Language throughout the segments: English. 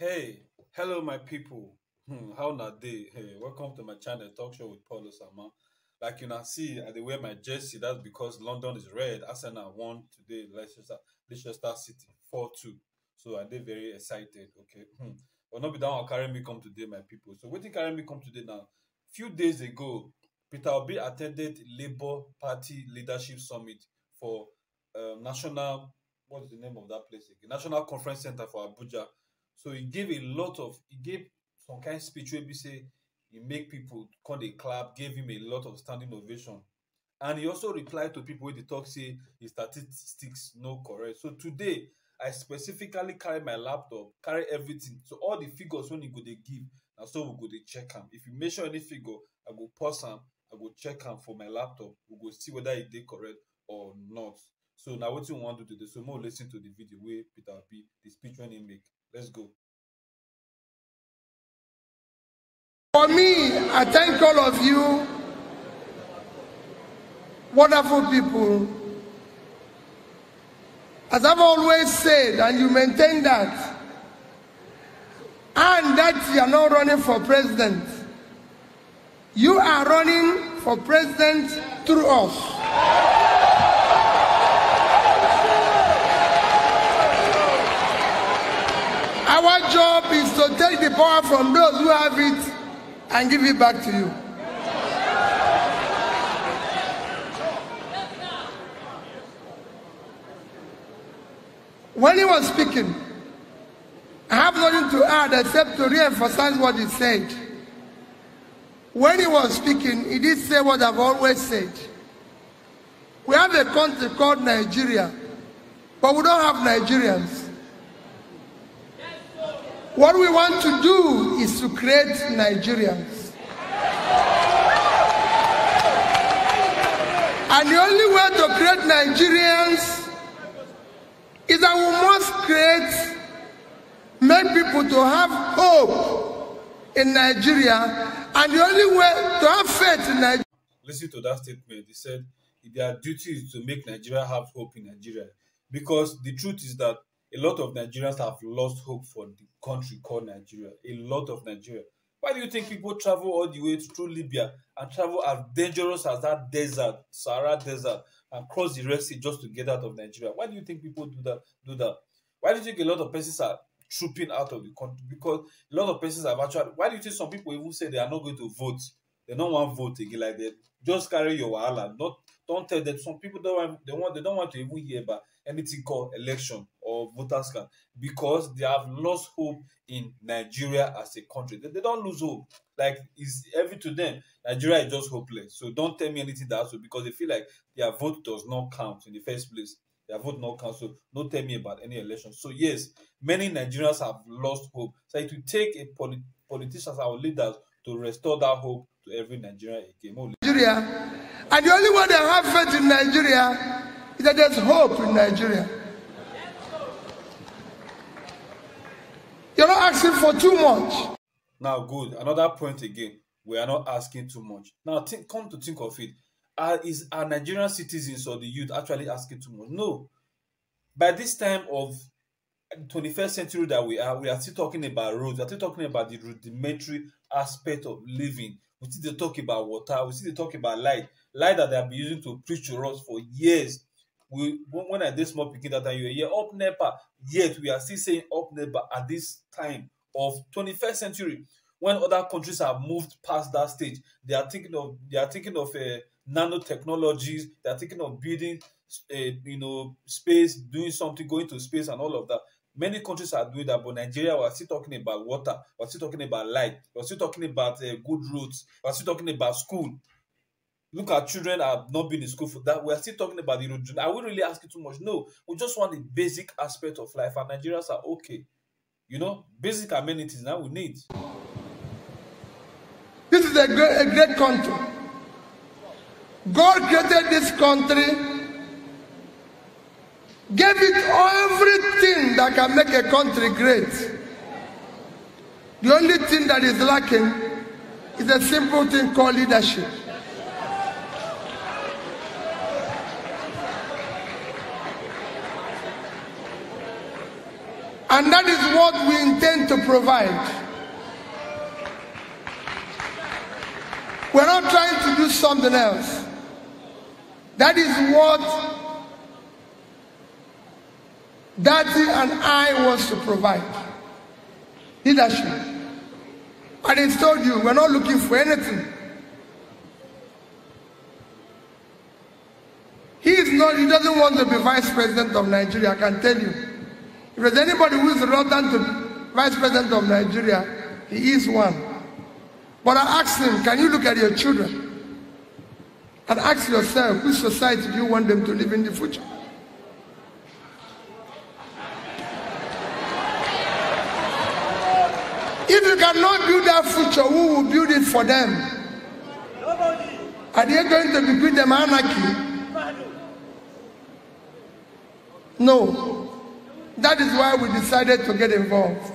Hey, hello my people. How na day? Hey, welcome to my channel Talk Show with Paulo Sama. Like you now see, I dey wear my jersey. That's because London is red. Arsenal won today, Leicester City 4-2. So I did very excited. Okay, but not be that one carry me come today, my people. So wetin carry me come today now? Few days ago, Peter Obi attended Labour Party Leadership Summit for National. What's the name of that place again? National Conference Center for Abuja. So he gave some kind of speech where he say he make people come dey clap, gave him a lot of standing ovation. And he also replied to people wey dey talk say his statistics no correct. So today, I specifically carry my laptop, carry everything. So all the figures when he go dey give, na so we go dey check am. If you mention any figure, I go pause am, I go check am for my laptop. We go see whether e dey correct or not. So now wetin we wan do today? So make we lis ten to the video wey Peter Obi, the speech wey he make. Let's go. For me, I thank all of you, wonderful people. As I've always said, and you maintain that, and that you are not running for president. You are running for president through us. Our job is to take the power from those who have it and give it back to you. When he was speaking, I have nothing to add except to re-emphasize what he said. When he was speaking, he did say what I've always said. We have a country called Nigeria, but we don't have Nigerians. What we want to do is to create Nigerians. And the only way to create Nigerians is that we must make people to have hope in Nigeria. And the only way to have faith in Nigeria. Listen to that statement. He said their duty is to make Nigeria have hope in Nigeria. Because the truth is that a lot of Nigerians have lost hope for the country called Nigeria. A lot of Nigeria. Why do you think people travel all the way through Libya and travel as dangerous as that desert, Sahara Desert, and cross the Red Sea just to get out of Nigeria? Why do you think people do that? Why do you think a lot of persons are trooping out of the country? Because a lot of persons have actually. Why do you think some people even say they are not going to vote? They don't want to vote again like that. Just carry your wahala. Don't tell them. Some people they don't want to even hear about anything called election or voters card because they have lost hope in Nigeria as a country. They don't lose hope. Like it's every to them. Nigeria is just hopeless. So don't tell me anything that also because they feel like their vote does not count in the first place. Their vote not count. So don't tell me about any election. So yes, many Nigerians have lost hope. So it will take a politicians, our leaders, to restore that hope to every Nigerian again. Nigeria, and the only way they have faith in Nigeria is that there's hope in Nigeria. You're not asking for too much. Now, good. Another point again. We are not asking too much. Now, come to think of it. Are Nigerian citizens or the youth actually asking too much? No. By this time of 21st century that we are still talking about roads. We are still talking about the rudimentary aspect of living. We still talk about water. We still talk about light that they have been using to preach to us for years. When I did small picking that time, you hear up NEPA. Yet we are still saying up NEPA at this time of 21st century, when other countries have moved past that stage. They are thinking of nanotechnologies. They are thinking of building, space, doing something, going to space, and all of that. Many countries are doing that, but Nigeria, we're still talking about water, we're still talking about light, we're still talking about good roads, we're still talking about school. Look at children have not been in school for that. We're still talking about the road. Are we really asking too much? No, we just want the basic aspect of life, and Nigerians are okay. Basic amenities now we need. This is a great country. God created this country, gave it everything that can make a country great. The only thing that is lacking is a simple thing called leadership. And that is what we intend to provide. We're not trying to do something else. That is what Datti and I want to provide. Leadership. And he told you, we're not looking for anything. He doesn't want to be vice president of Nigeria, I can tell you. If there's anybody who is reluctant to be vice president of Nigeria, he is one. But I asked him, can you look at your children and ask yourself, which society do you want them to live in the future? If you cannot build that future, who will build it for them? Nobody. Are they going to be with them anarchy? No. That is why we decided to get involved.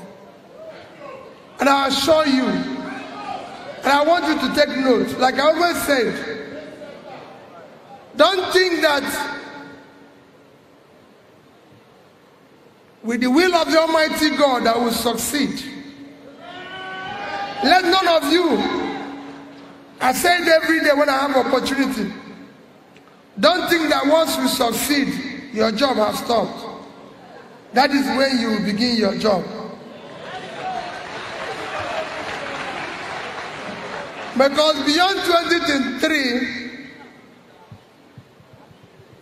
And I assure you, and I want you to take note, like I always said, don't think that with the will of the Almighty God I will succeed. Let none of you, I say it every day when I have opportunity, don't think that once you succeed, your job has stopped. That is when you will begin your job. Because beyond 2023,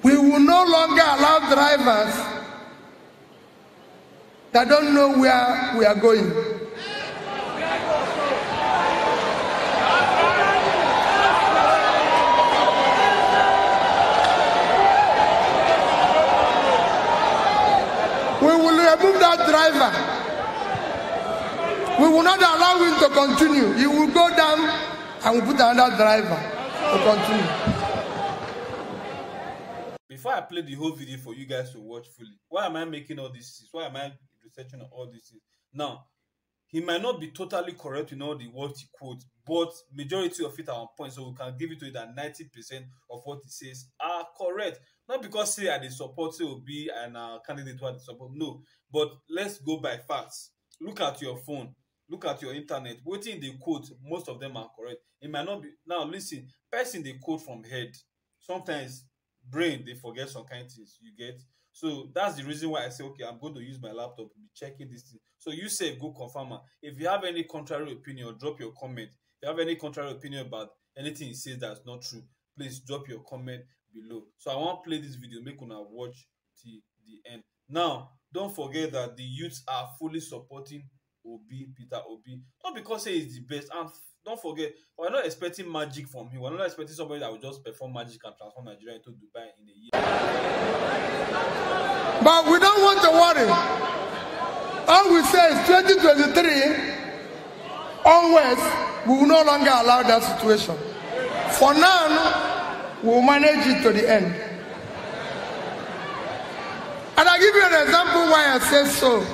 we will no longer allow drivers that don't know where we are going. We will remove that driver. We will not allow him to continue. He will go down and we'll put another driver to continue. Before I play the whole video for you guys to watch fully, why am I making all these? Why am I researching all these? Now, he might not be totally correct in all the words he quotes, but majority of it are on point, so we can give it to it that 90% of what he says are correct. Not because say I support Obi and candidate who I support, no. But let's go by facts. Look at your phone. Look at your internet. Waiting the quote, most of them are correct. It might not be. Now listen, person they quote from head. Sometimes brain they forget some kind of things. You get. So that's the reason why I say, okay, I'm going to use my laptop to be checking this thing. So you say go confirm. If you have any contrary opinion, drop your comment. If you have any contrary opinion about anything he says that's not true, please drop your comment below. So I want to play this video, make una watch till the end. Now, don't forget that the youths are fully supporting Obi, Peter Obi, not because he is the best. And don't forget, we're not expecting magic from him. We're not expecting somebody that will just perform magic and transform Nigeria into Dubai in a year. But we don't want to worry. All we say is 2023 onwards, we will no longer allow that situation. For now, we will manage it to the end. And I'll give you an example why I say so.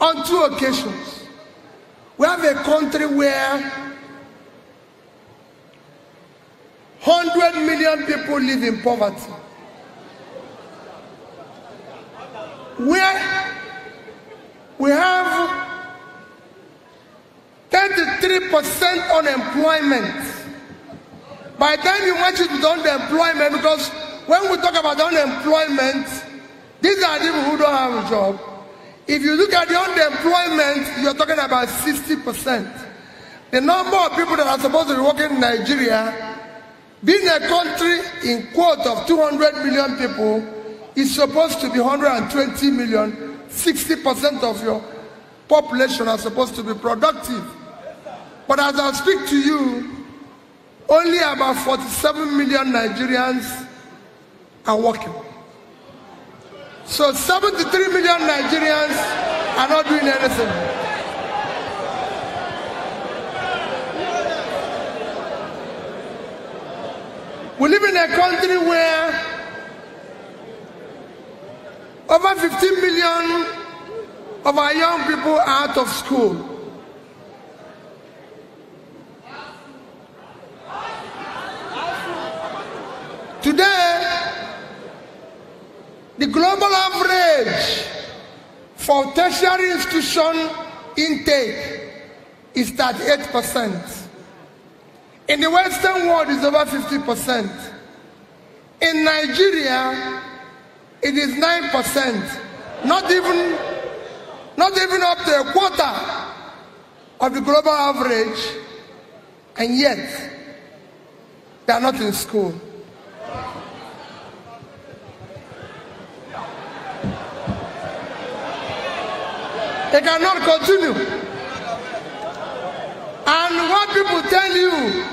On 2 occasions, we have a country where 100 million people live in poverty. Where we have 33% unemployment. By the time you match it with unemployment, because when we talk about unemployment, these are people who don't have a job. If you look at the unemployment, you're talking about 60%. The number of people that are supposed to be working in Nigeria, being a country in quote of 200 million people, is supposed to be 120 million. 60% of your population are supposed to be productive. But as I speak to you, only about 47 million Nigerians are working. So 73 million Nigerians are not doing anything. We live in a country where over 15 million of our young people are out of school. Today, the global average for tertiary institution intake is 38%. In the Western world, it's over 50%. In Nigeria, it is 9%. Not even up to a quarter of the global average, and yet they are not in school. They cannot continue. And what people tell you,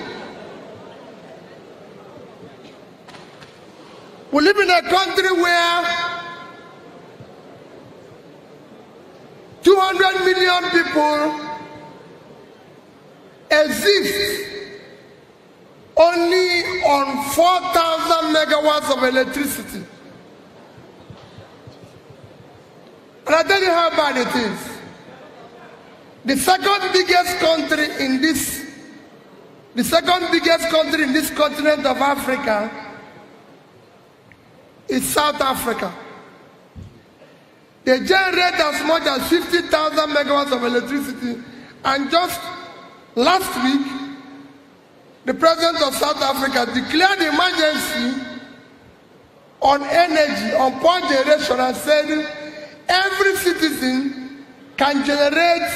we live in a country where 200 million people exist only on 4,000 megawatts of electricity. And I tell you how bad it is. The second biggest country in this continent of Africa is South Africa. They generate as much as 50,000 megawatts of electricity, and just last week, the president of South Africa declared emergency on energy, on power generation, and said every citizen can generate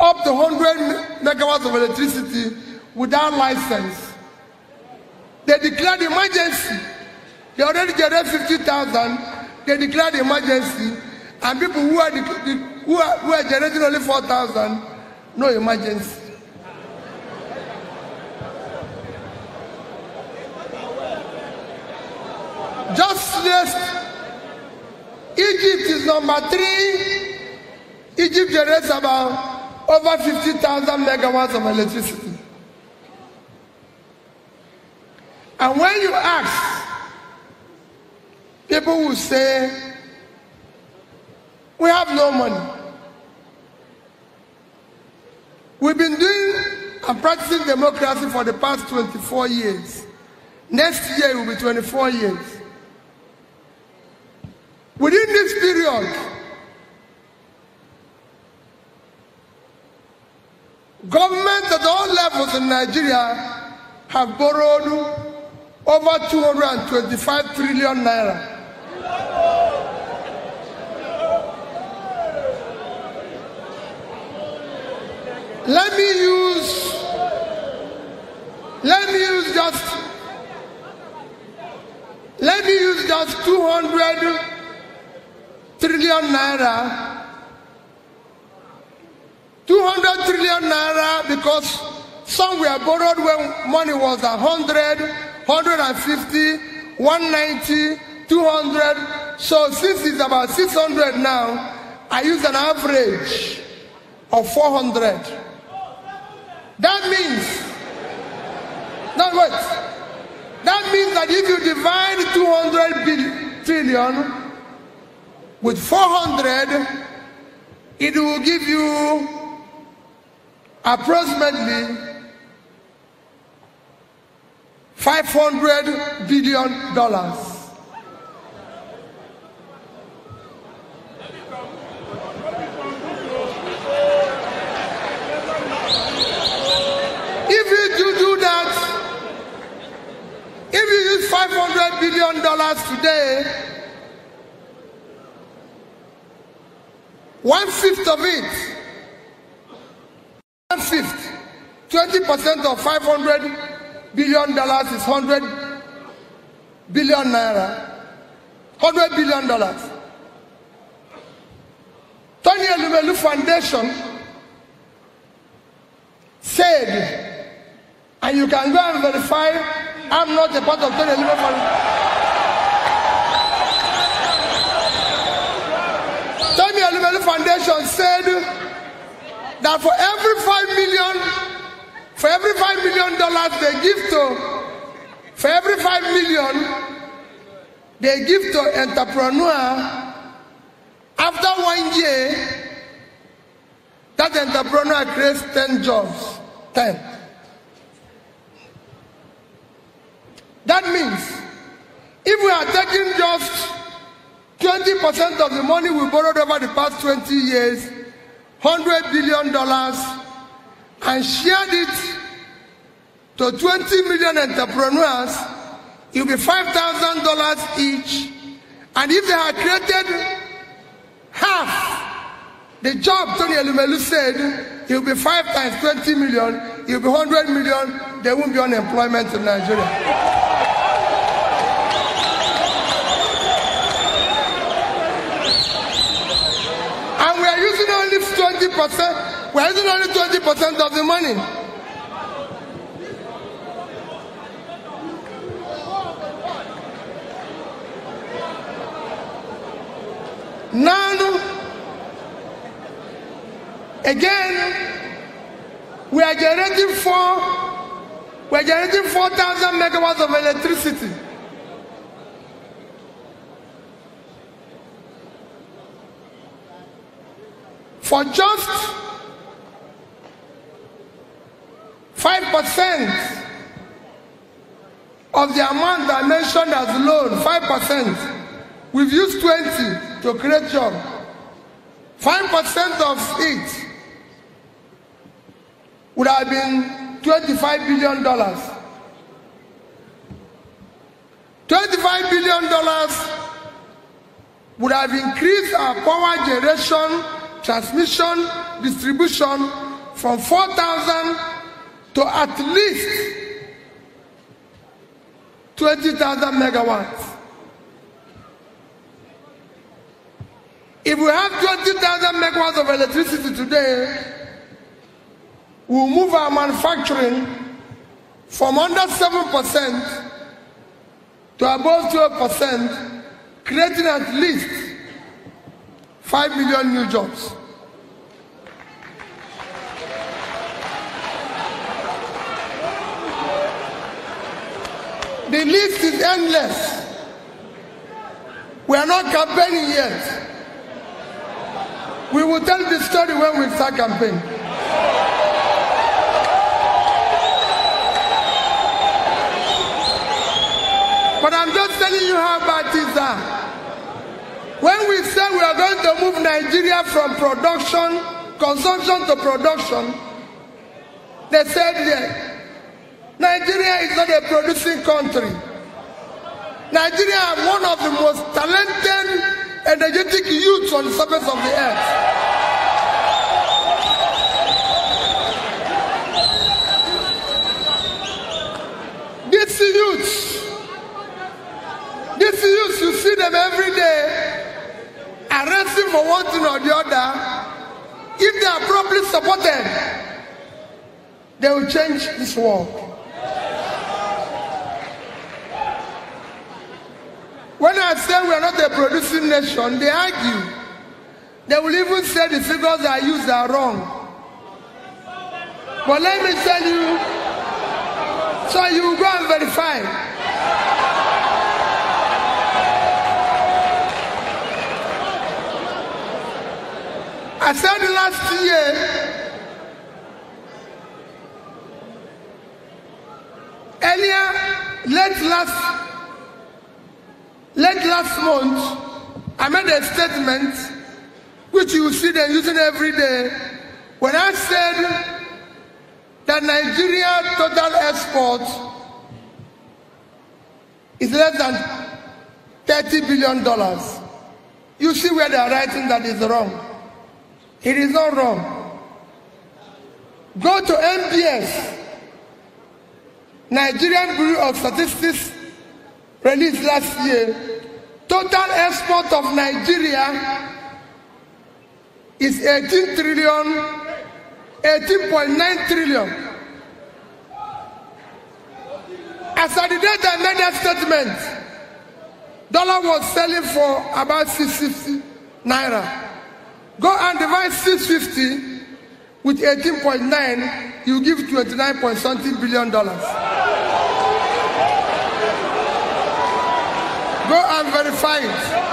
up to 100 megawatts of electricity without license. They declared emergency. They already generate 50,000. They declared emergency, and people who are generating only 4,000, no emergency. Just list, Egypt is number 3. Egypt generates about over 50,000 megawatts of electricity. And when you ask, people will say, we have no money. We've been doing and practicing democracy for the past 24 years. Next year it will be 24 years. Within this period, governments at all levels in Nigeria have borrowed over 225 trillion naira. Let me use just 200 trillion naira. 200 trillion naira, because some were borrowed when money was 100, 150, 190, 200. So since it's about 600 now, I use an average of 400. That means, that means that if you divide 200 trillion with 400, it will give you approximately $500 billion. If you use $500 billion today, 1/5 of it, 1/5, 20% of $500 billion is 100 billion naira. $100 billion. Tony Elumelu Foundation said, and you can go and verify, I'm not a part of Tony Elumelu Foundation. Tony Elumelu Foundation said that for every $5 million they give to, for every $5 million they give to entrepreneur, after 1 year, that entrepreneur creates 10 jobs. 10. That means if we are taking just 20% of the money we borrowed over the past 20 years $100 billion and shared it to 20 million entrepreneurs, it will be $5,000 each. And if they had created half the job Tony Elumelu said, it will be 5 times 20 million, it will be 100 million, there won't be unemployment in Nigeria. And we are using only 20%, we are using only 20% of the money. Now, again, we are generating 4,000 megawatts of electricity. For just 5% of the amount I mentioned as loan, 5%, we've used 20 to create jobs. 5% of it would have been $25 billion. $25 billion would have increased our power generation, transmission, distribution from 4,000 to at least 20,000 megawatts. If we have 20,000 megawatts of electricity today, we'll move our manufacturing from under 7% to above 12%, creating at least 5 million new jobs. The list is endless. We are not campaigning yet. We will tell the story when we start campaigning. But I'm just telling you how bad things are. When we say we are going to move Nigeria from production, consumption to production, they said that Nigeria is not a producing country. Nigeria is one of the most talented, energetic youths on the surface of the earth. These youths, you see them every day, arresting for one thing or the other. If they are properly supported, they will change this world. When I say we are not a producing nation, they argue. They will even say the figures I use are wrong. But let me tell you, so you go and verify. I said last year, late last month, I made a statement which you see them using every day when I said that Nigeria total export is less than $30 billion. You see where they are writing that is wrong. It is not wrong. Go to MBS, Nigerian Bureau of Statistics, released last year. Total export of Nigeria is 18.9 trillion. As at the date I made that statement, dollar was selling for about 650 naira. Go and divide 650 with 18.9, you give $29.something billion. Go and verify it.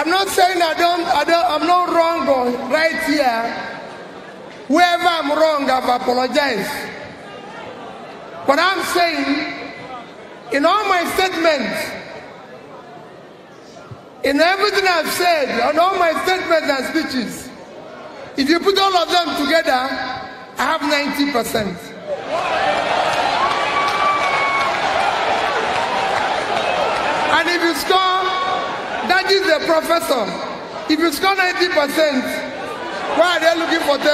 I'm not saying I'm not wrong or right here. Wherever I'm wrong, I've apologized. But I'm saying, in all my statements, in everything I've said, on all my statements and speeches, if you put all of them together, I have 90%. And if you score, that is the professor. If you score 90%, why are they looking for 10%?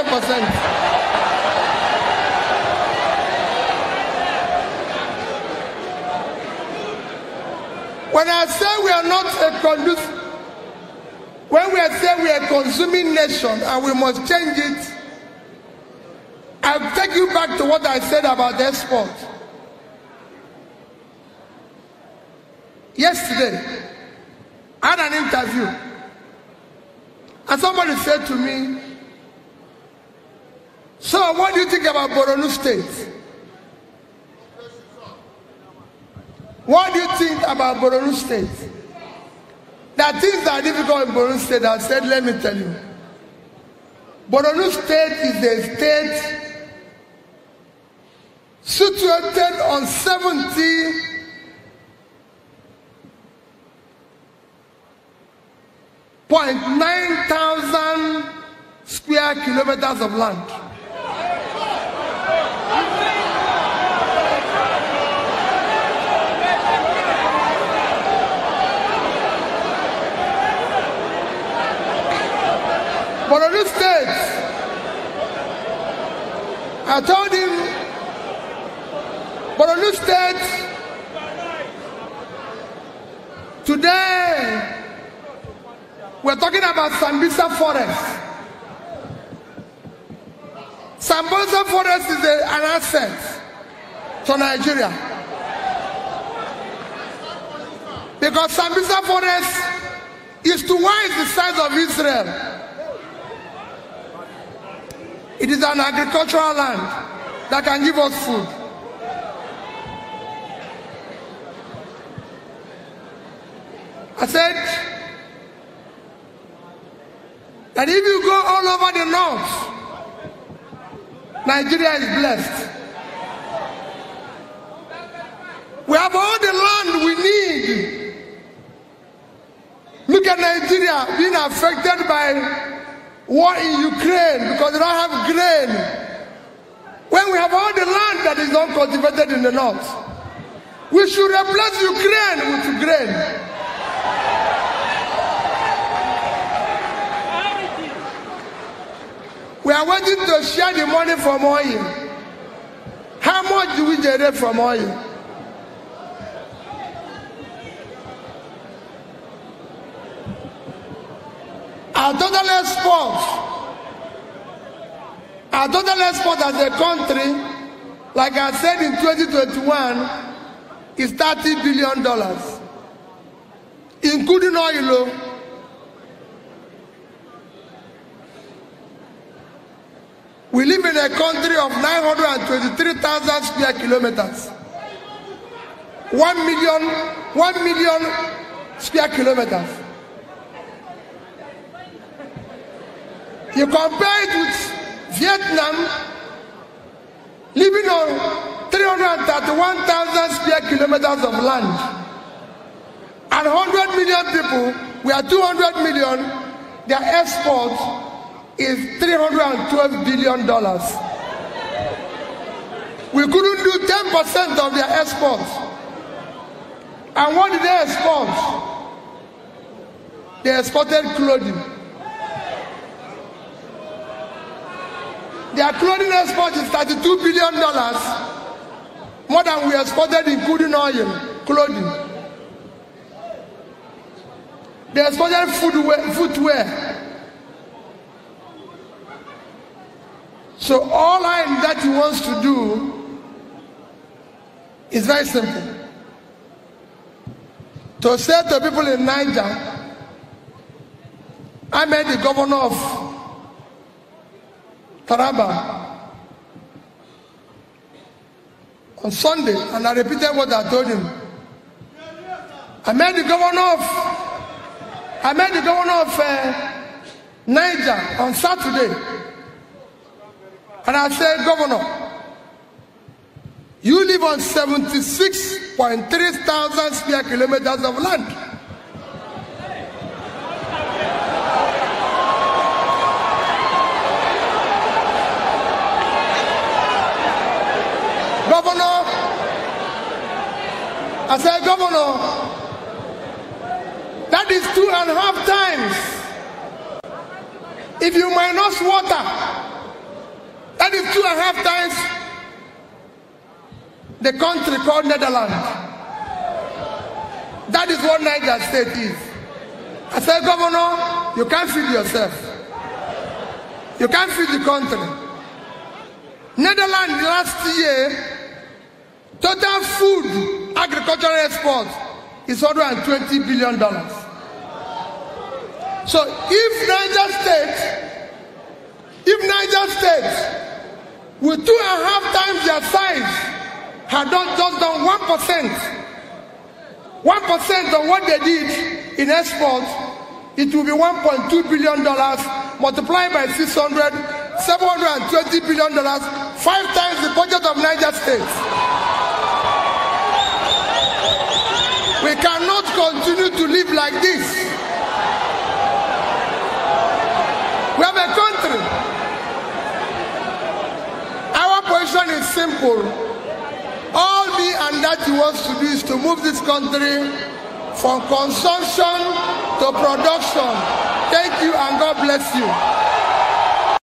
When I say we are not when we say we are a consuming nation and we must change it, I'll take you back to what I said about export. Yesterday, I had an interview, and somebody said to me, "So what do you think about Borno State? What do you think about Borno State?" That things are difficult in Borno State. I said, let me tell you. Borno State is a state situated on 70,900 square kilometers of land. Borno State, I told him, Borno State, today, we're talking about Sambisa Forest. Sambisa Forest is an asset to Nigeria. Because Sambisa Forest is twice the size of Israel. It is an agricultural land that can give us food. I said that if you go all over the north, Nigeria is blessed. We have all the land we need. Look at Nigeria being affected by war in Ukraine because they don't have grain. When we have all the land that is uncultivated in the north, we should replace Ukraine with grain. We are waiting to share the money from oil. How much do we generate from oil? Our total export as a country, like I said in 2021, is $30 billion, including oil. We live in a country of 923,000 square kilometers. 1 million square kilometers. You compare it with Vietnam, living on 331,000 square kilometers of land. And 100 million people, we are 200 million, their export is $312 billion. We couldn't do 10% of their exports. And what did they export? They exported clothing. Their clothing export is $32 billion, more than we exported including oil, clothing. They exported footwear. So all that he wants to do is very simple. To say to people in Niger, I met the governor of Taraba on Sunday, and I repeated what I told him. I met the governor of I met the governor of Niger on Saturday. And I said, Governor, you live on 76.3 thousand square kilometers of land. Governor, I said, Governor, that is 2.5 times. If you minus water, that is 2.5 times the country called Netherlands. That is what Niger State is. I said, Governor, you can't feed yourself. You can't feed the country. Netherlands last year, total food agricultural export is $120 billion. So if Niger State, with 2.5 times their size, had just done 1% of what they did in export, it will be $1.2 billion multiplied by 600, $720 billion, 5 times the budget of Niger State. We cannot continue to live like this. We have a country. Our position is simple. All me and Datti wants to do is to move this country from consumption to production. Thank you and God bless you.